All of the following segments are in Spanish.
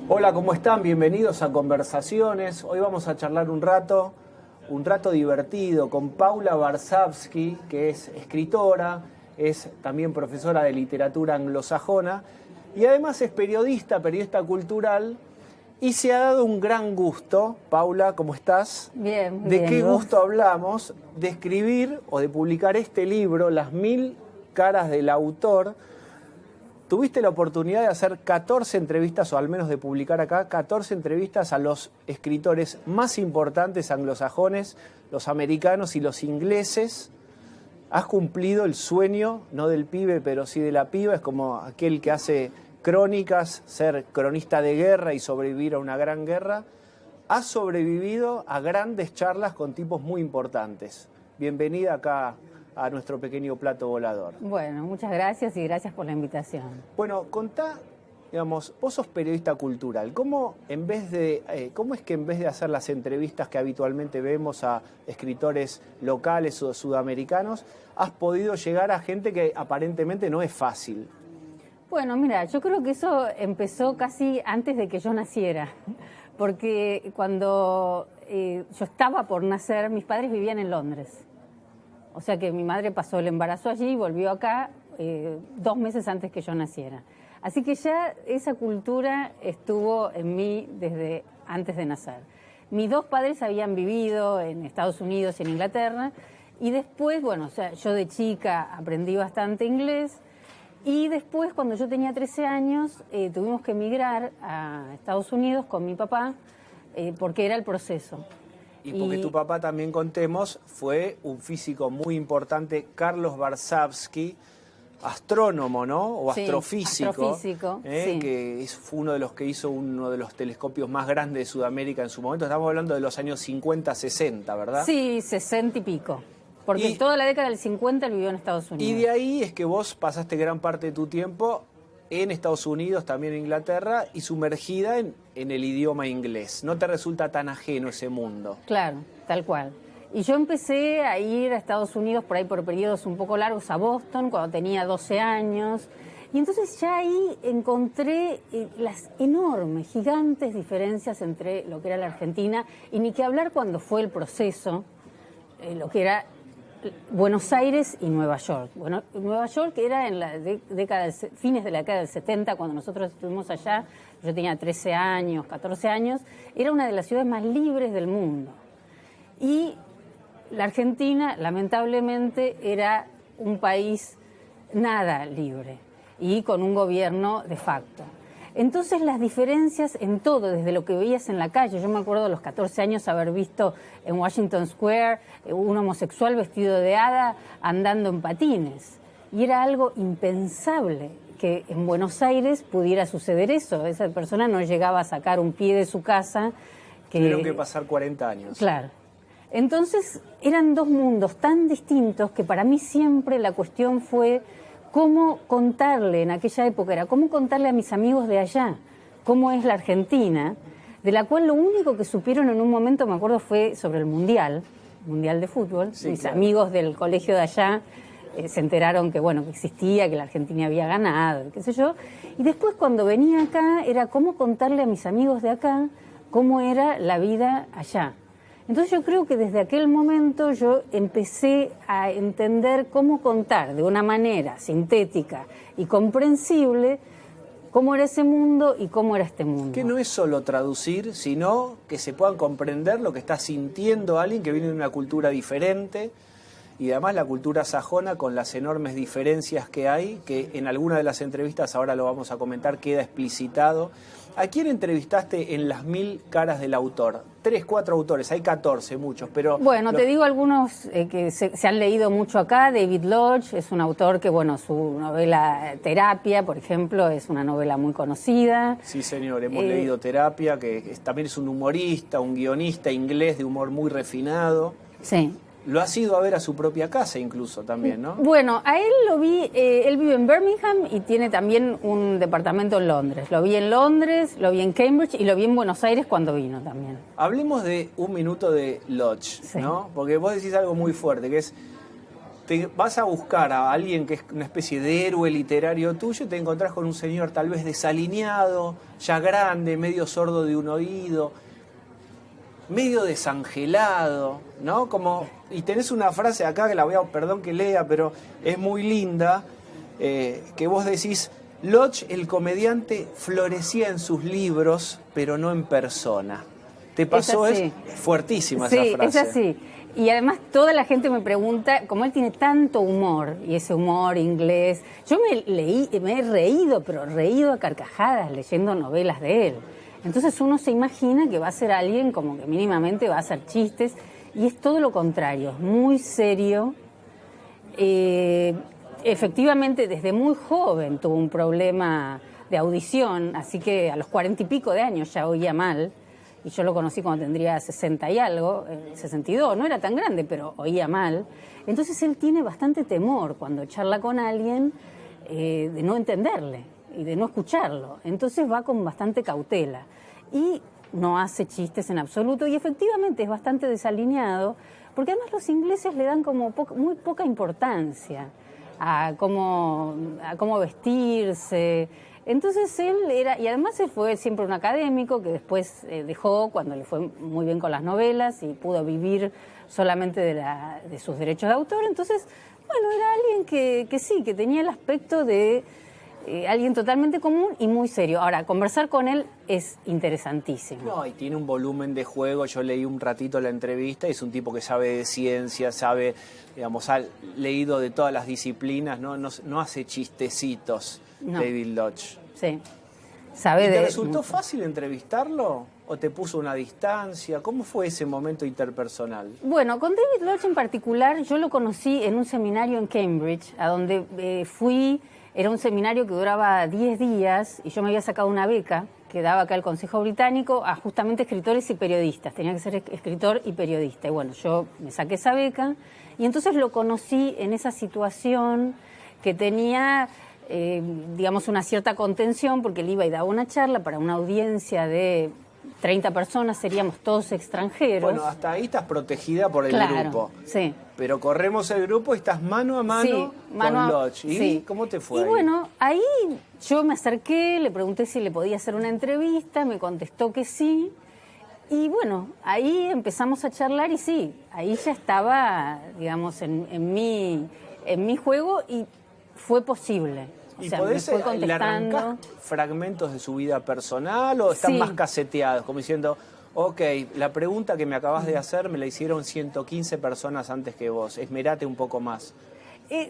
Hola, ¿cómo están? Bienvenidos a Conversaciones. Hoy vamos a charlar un rato divertido con Paula Varsavsky, que es escritora, es también profesora de literatura anglosajona y además es periodista cultural y se ha dado un gran gusto. Paula, ¿cómo estás? Bien, ¿De bien, qué ¿vos? gusto hablamos? De escribir o de publicar este libro, Las 1000 caras del autor. Tuviste la oportunidad de hacer 14 entrevistas, o al menos de publicar acá, 14 entrevistas a los escritores más importantes anglosajones, los americanos y los ingleses. Has cumplido el sueño, no del pibe, pero sí de la piba. Es como aquel que hace crónicas, ser cronista de guerra y sobrevivir a una gran guerra. Has sobrevivido a grandes charlas con tipos muy importantes. Bienvenida acá a nuestro pequeño plato volador. Bueno, muchas gracias y gracias por la invitación. Bueno, contá, digamos, vos sos periodista cultural. ¿Cómo es que en vez de hacer las entrevistas que habitualmente vemos a escritores locales o sudamericanos, has podido llegar a gente que aparentemente no es fácil? Bueno, mira, yo creo que eso empezó casi antes de que yo naciera, porque cuando yo estaba por nacer, mis padres vivían en Londres. O sea que mi madre pasó el embarazo allí y volvió acá 2 meses antes que yo naciera. Así que ya esa cultura estuvo en mí desde antes de nacer. Mis 2 padres habían vivido en Estados Unidos y en Inglaterra y después, bueno, o sea, yo de chica aprendí bastante inglés y después cuando yo tenía 13 años tuvimos que emigrar a Estados Unidos con mi papá porque era el proceso. Y porque tu papá, también contemos, fue un físico muy importante, Carlos Varsavsky, astrónomo, ¿no? O sí, astrofísico. Astrofísico, sí. Que fue uno de los que hizo uno de los telescopios más grandes de Sudamérica en su momento. Estamos hablando de los años 50, 60, ¿verdad? Sí, 60 y pico. Porque toda la década del 50 él vivió en Estados Unidos. Y de ahí es que vos pasaste gran parte de tu tiempo en Estados Unidos, también en Inglaterra, y sumergida en el idioma inglés. ¿No te resulta tan ajeno ese mundo? Claro, tal cual. Y yo empecé a ir a Estados Unidos por ahí por periodos un poco largos, a Boston, cuando tenía 12 años. Y entonces ya ahí encontré las enormes, gigantes diferencias entre lo que era la Argentina, y ni que hablar cuando fue el proceso, lo que era Buenos Aires y Nueva York. Bueno, Nueva York era en la fines de la década del 70, cuando nosotros estuvimos allá, yo tenía 13 años, 14 años, era una de las ciudades más libres del mundo. Y la Argentina, lamentablemente, era un país nada libre y con un gobierno de facto. Entonces las diferencias en todo, desde lo que veías en la calle, yo me acuerdo a los 14 años haber visto en Washington Square un homosexual vestido de hada andando en patines. Y era algo impensable que en Buenos Aires pudiera suceder eso. Esa persona no llegaba a sacar un pie de su casa. Tuvieron que pasar 40 años. Claro. Entonces eran 2 mundos tan distintos que para mí siempre la cuestión fue cómo contarle, en aquella época era cómo contarle a mis amigos de allá cómo es la Argentina, de la cual lo único que supieron en un momento, me acuerdo, fue sobre el Mundial de Fútbol. Sí, mis claro. amigos del colegio de allá se enteraron que, bueno, que existía, que la Argentina había ganado, qué sé yo. Y después cuando venía acá era cómo contarle a mis amigos de acá cómo era la vida allá. Entonces yo creo que desde aquel momento yo empecé a entender cómo contar de una manera sintética y comprensible cómo era ese mundo y cómo era este mundo. Que no es solo traducir, sino que se puedan comprender lo que está sintiendo alguien que viene de una cultura diferente, y además la cultura sajona, con las enormes diferencias que hay, que en alguna de las entrevistas, ahora lo vamos a comentar, queda explicitado. ¿A quién entrevistaste en Las 1000 caras del autor? 3, 4 autores, hay 14, muchos, pero... Bueno, te digo algunos que se han leído mucho acá. David Lodge es un autor que, bueno, su novela Terapia, por ejemplo, es una novela muy conocida. Sí, señor, hemos leído Terapia, también es un humorista, un guionista inglés de humor muy refinado. Sí. Lo has ido a ver a su propia casa incluso también, ¿no? Bueno, a él lo vi, él vive en Birmingham y tiene también un departamento en Londres. Lo vi en Londres, lo vi en Cambridge y lo vi en Buenos Aires cuando vino también. Hablemos de un minuto de Lodge, Sí. ¿no? Porque vos decís algo muy fuerte, que es te vas a buscar a alguien que es una especie de héroe literario tuyo y te encontrás con un señor tal vez desalineado, ya grande, medio sordo de un oído, medio desangelado, ¿no? Como, y tenés una frase acá que la voy a, perdón que lea, pero es muy linda, que vos decís: Lodge, el comediante, florecía en sus libros, pero no en persona. ¿Te pasó eso? Es fuertísima esa frase. Sí, es así. Y además toda la gente me pregunta, como él tiene tanto humor, y ese humor inglés, yo me he reído, pero reído a carcajadas leyendo novelas de él. Entonces uno se imagina que va a ser alguien como que mínimamente va a hacer chistes, y es todo lo contrario, es muy serio. Efectivamente, desde muy joven tuvo un problema de audición, así que a los 40 y pico de años ya oía mal. Y yo lo conocí cuando tendría 60 y algo, 62, no era tan grande, pero oía mal. Entonces él tiene bastante temor cuando charla con alguien de no entenderle y de no escucharlo. Entonces va con bastante cautela y no hace chistes en absoluto, y efectivamente es bastante desalineado, porque además los ingleses le dan como muy poca importancia a cómo vestirse. Entonces él era, y además él fue siempre un académico que después dejó cuando le fue muy bien con las novelas y pudo vivir solamente de sus derechos de autor. Entonces, bueno, era alguien que sí, que tenía el aspecto de alguien totalmente común y muy serio. Ahora, conversar con él es interesantísimo. No, y tiene un volumen de juego. Yo leí un ratito la entrevista, es un tipo que sabe de ciencia, sabe, digamos, ha leído de todas las disciplinas, no hace chistecitos. No. David Lodge. Sí. ¿Te resultó fácil entrevistarlo o te puso una distancia? ¿Cómo fue ese momento interpersonal? Bueno, con David Lodge en particular, yo lo conocí en un seminario en Cambridge, a donde fui. Era un seminario que duraba 10 días y yo me había sacado una beca que daba acá el Consejo Británico a justamente escritores y periodistas. Tenía que ser escritor y periodista. Y bueno, yo me saqué esa beca y entonces lo conocí en esa situación que tenía, digamos, una cierta contención, porque él iba y daba una charla para una audiencia de 30 personas, seríamos todos extranjeros. Bueno, hasta ahí estás protegida por el grupo. Sí. Pero corremos el grupo y estás mano a mano con Lodge. ¿Y cómo te fue? Y bueno, ahí yo me acerqué, le pregunté si le podía hacer una entrevista, me contestó que sí. Y bueno, ahí empezamos a charlar y sí, ahí ya estaba, digamos, en mi juego y fue posible. ¿Y podés le arrancás fragmentos de su vida personal o están más caseteados? Como diciendo, ok, la pregunta que me acabas de hacer me la hicieron 115 personas antes que vos, esmerate un poco más.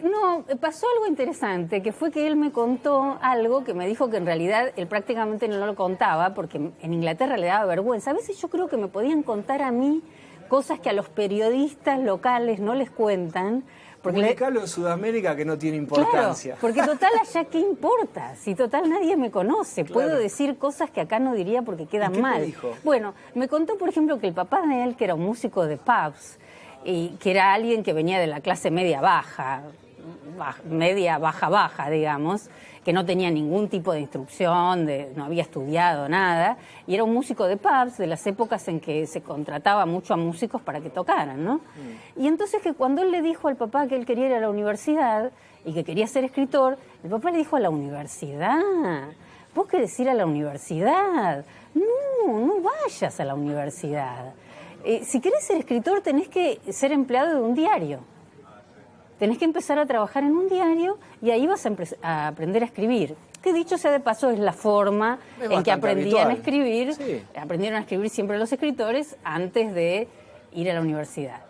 No, pasó algo interesante, que fue que él me contó algo que me dijo que en realidad él prácticamente no lo contaba, porque en Inglaterra le daba vergüenza. A veces yo creo que me podían contar a mí cosas que a los periodistas locales no les cuentan. Publicarlo en Sudamérica, que no tiene importancia. Claro, porque total allá qué importa, si total nadie me conoce, puedo decir cosas que acá no diría porque quedan mal. ¿Qué te dijo? Bueno, me contó por ejemplo que el papá de él, que era un músico de pubs, y que era alguien que venía de la clase media baja, digamos, que no tenía ningún tipo de instrucción, no había estudiado nada, y era un músico de pubs de las épocas en que se contrataba mucho a músicos para que tocaran, ¿no? Y entonces que cuando él le dijo al papá que él quería ir a la universidad y que quería ser escritor, el papá le dijo: ¿a la universidad? ¿Vos querés ir a la universidad? No vayas a la universidad. Si querés ser escritor tenés que ser empleado de un diario. Tenés que empezar a trabajar en un diario y ahí vas a aprender a escribir. Que dicho sea de paso es la forma en que aprendían a escribir. Sí. Aprendieron a escribir siempre los escritores antes de ir a la universidad.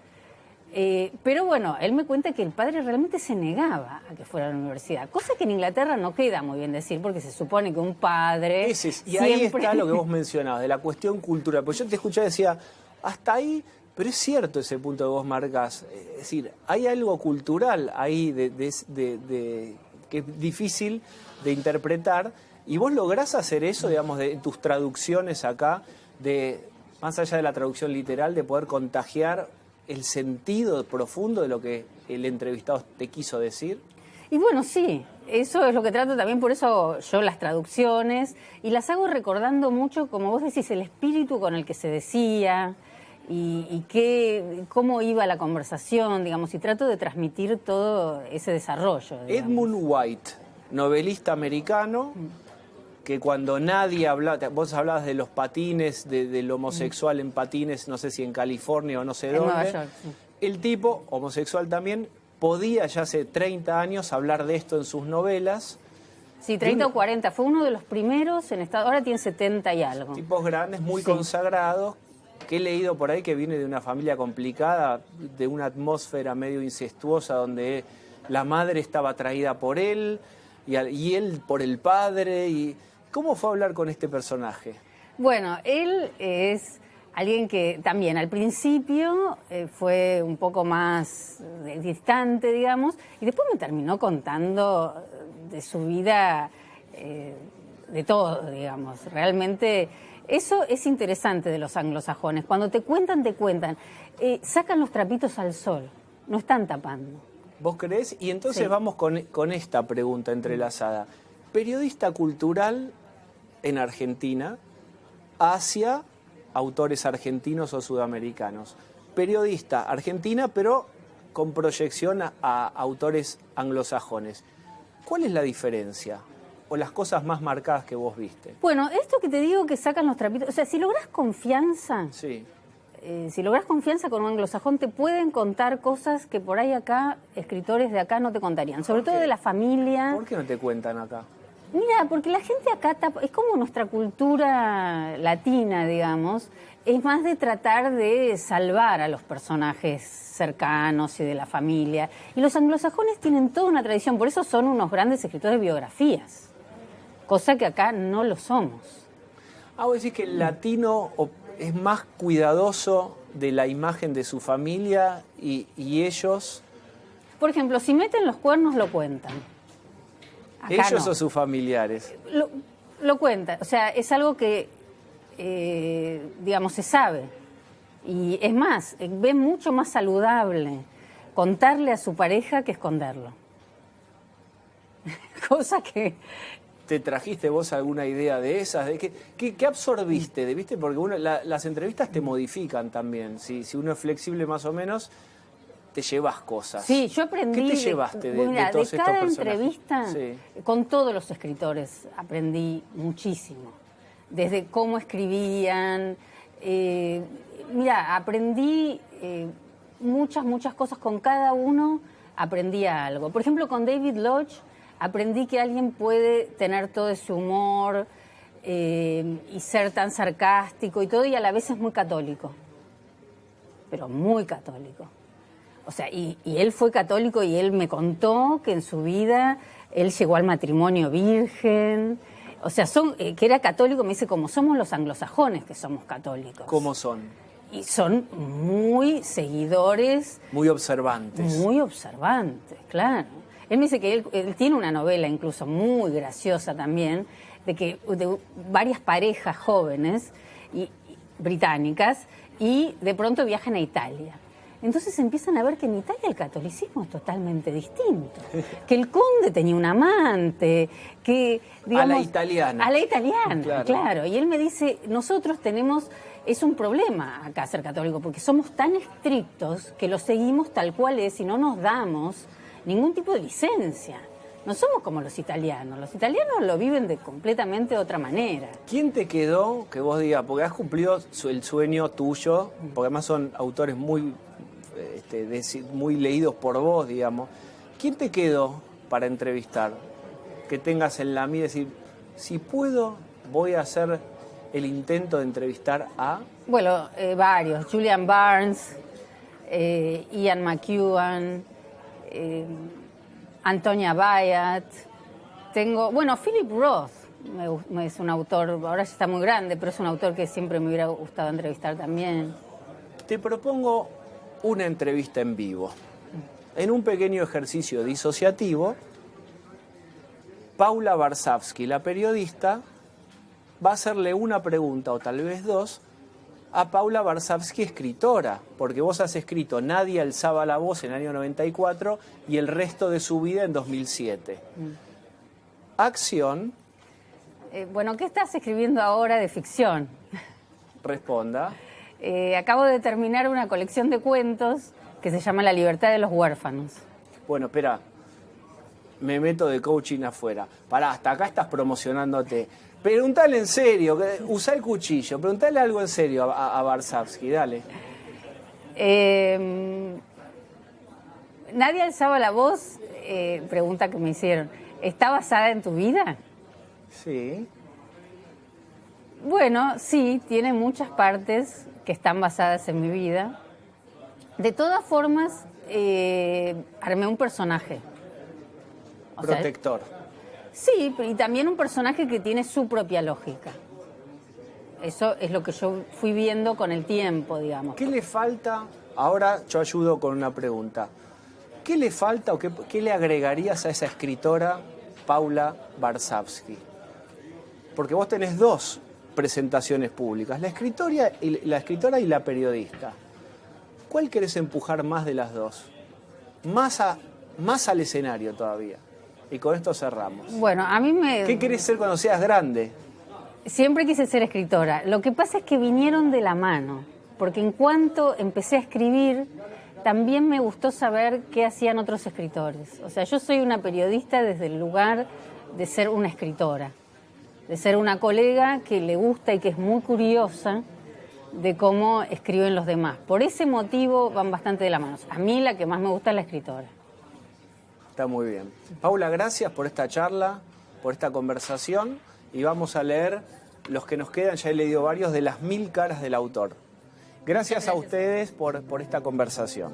Pero bueno, él me cuenta que el padre realmente se negaba a que fuera a la universidad. Cosa que en Inglaterra no queda muy bien decir, porque se supone que un padre... Y ahí está lo que vos mencionabas, de la cuestión cultural. Pues yo te escuché y decía, hasta ahí... Pero es cierto ese punto que vos marcás. Es decir, hay algo cultural ahí que es difícil de interpretar, y vos lográs hacer eso, digamos, de tus traducciones acá, más allá de la traducción literal, de poder contagiar el sentido profundo de lo que el entrevistado te quiso decir. Y bueno, sí, eso es lo que trato también, por eso yo las traducciones, y las hago recordando mucho, como vos decís, el espíritu con el que se decía. y cómo iba la conversación, digamos, y trato de transmitir todo ese desarrollo. Digamos. Edmund White, novelista americano, que cuando nadie hablaba, vos hablabas de los patines, del homosexual en patines, no sé si en California o no sé En dónde. Nueva York, sí. El tipo, homosexual también, podía ya hace 30 años hablar de esto en sus novelas. Sí, 30 o 40, fue uno de los primeros en Estados, ahora tiene 70 y algo. Tipos grandes, muy Sí. consagrados, que he leído por ahí que viene de una familia complicada, de una atmósfera medio incestuosa, donde la madre estaba atraída por él y él por el padre. ¿Cómo fue a hablar con este personaje? Bueno, él es alguien que también al principio fue un poco más distante, digamos, y después me terminó contando de su vida, de todo, digamos. Realmente eso es interesante de los anglosajones. Cuando te cuentan, sacan los trapitos al sol, no están tapando. ¿Vos creés? Y entonces Sí. vamos con esta pregunta entrelazada. Periodista cultural en Argentina hacia autores argentinos o sudamericanos. Periodista argentina, pero con proyección a autores anglosajones. ¿Cuál es la diferencia? ¿O las cosas más marcadas que vos viste? Bueno, esto que te digo que sacan los trapitos, o sea, si lográs confianza, Sí. si lográs confianza con un anglosajón, te pueden contar cosas que por ahí acá, escritores de acá no te contarían, sobre todo de la familia. ¿Por qué no te cuentan acá? Mira, porque la gente acá es como nuestra cultura latina, digamos, es más de tratar de salvar a los personajes cercanos y de la familia. Y los anglosajones tienen toda una tradición, por eso son unos grandes escritores de biografías, cosa que acá no lo somos. Vos decís que el latino es más cuidadoso de la imagen de su familia y ellos... Por ejemplo, si meten los cuernos, lo cuentan. Acá ellos no. o sus familiares. Lo cuenta, o sea, es algo que, digamos, se sabe. Y es más, ve mucho más saludable contarle a su pareja que esconderlo. Cosa que... ¿Te trajiste vos alguna idea de esas? ¿De qué absorbiste? ¿Viste? Porque las entrevistas te modifican también. Si uno es flexible más o menos, te llevas cosas. Sí, yo aprendí... ¿Qué te llevaste de mira, todos de estos cada personajes? entrevista, Sí. con todos los escritores, aprendí muchísimo. Desde cómo escribían... mira, aprendí muchas cosas. Con cada uno aprendía algo. Por ejemplo, con David Lodge aprendí que alguien puede tener todo ese humor y ser tan sarcástico y todo, y a la vez es muy católico. Pero muy católico. O sea, y él fue católico y él me contó que en su vida él llegó al matrimonio virgen. O sea, que era católico, me dice, como somos los anglosajones que somos católicos. ¿Cómo son? Y son muy seguidores. Muy observantes. Muy observantes, claro. Él me dice que él tiene una novela incluso muy graciosa también, de varias parejas jóvenes británicas, y de pronto viajan a Italia. Entonces empiezan a ver que en Italia el catolicismo es totalmente distinto. Que el conde tenía un amante, que, digamos... A la italiana. A la italiana, claro. Y él me dice, nosotros es un problema acá ser católico, porque somos tan estrictos que lo seguimos tal cual es y no nos damos ningún tipo de licencia. No somos como los italianos lo viven de completamente otra manera. ¿Quién te quedó que vos digas, porque has cumplido el sueño tuyo, porque además son autores muy leídos por vos, digamos? ¿Quién te quedó para entrevistar? Que tengas en la mira y decir, si puedo, voy a hacer el intento de entrevistar a... Bueno, varios. Julian Barnes, Ian McEwan, Antonia Bayat. Philip Roth es un autor, ahora ya está muy grande, pero es un autor que siempre me hubiera gustado entrevistar también. Te propongo una entrevista en vivo. En un pequeño ejercicio disociativo, Paula Varsavsky, la periodista, va a hacerle una pregunta o tal vez dos a Paula Varsavsky, escritora, porque vos has escrito Nadie alzaba la voz en el año 94 y el resto de su vida en 2007. Acción. ¿Qué estás escribiendo ahora de ficción? Responda. Acabo de terminar una colección de cuentos que se llama La libertad de los huérfanos. Bueno, espera, me meto de coaching afuera. Pará, hasta acá estás promocionándote. Preguntale en serio, usá el cuchillo, preguntale algo en serio a Warshawski, dale. Nadie alzaba la voz, pregunta que me hicieron. ¿Está basada en tu vida? Sí. Bueno, sí, tiene muchas partes que están basadas en mi vida. De todas formas, armé un personaje. Protector. Sí, y también un personaje que tiene su propia lógica. Eso es lo que yo fui viendo con el tiempo, digamos. ¿Qué le falta? Ahora yo ayudo con una pregunta. ¿Qué le falta o qué le agregarías a esa escritora, Paula Warshawski? Porque vos tenés dos presentaciones públicas, la escritora y la periodista. ¿Cuál querés empujar más de las dos? Más al escenario todavía. Y con esto cerramos. Bueno, a mí ¿Qué querés ser cuando seas grande? Siempre quise ser escritora. Lo que pasa es que vinieron de la mano, porque en cuanto empecé a escribir, también me gustó saber qué hacían otros escritores. O sea, yo soy una periodista desde el lugar de ser una escritora, de ser una colega que le gusta y que es muy curiosa de cómo escriben los demás. Por ese motivo van bastante de la mano. A mí la que más me gusta es la escritora. Está muy bien. Paula, gracias por esta charla, por esta conversación, y vamos a leer los que nos quedan, ya he leído varios, de las 1000 caras del autor. Gracias a ustedes por esta conversación.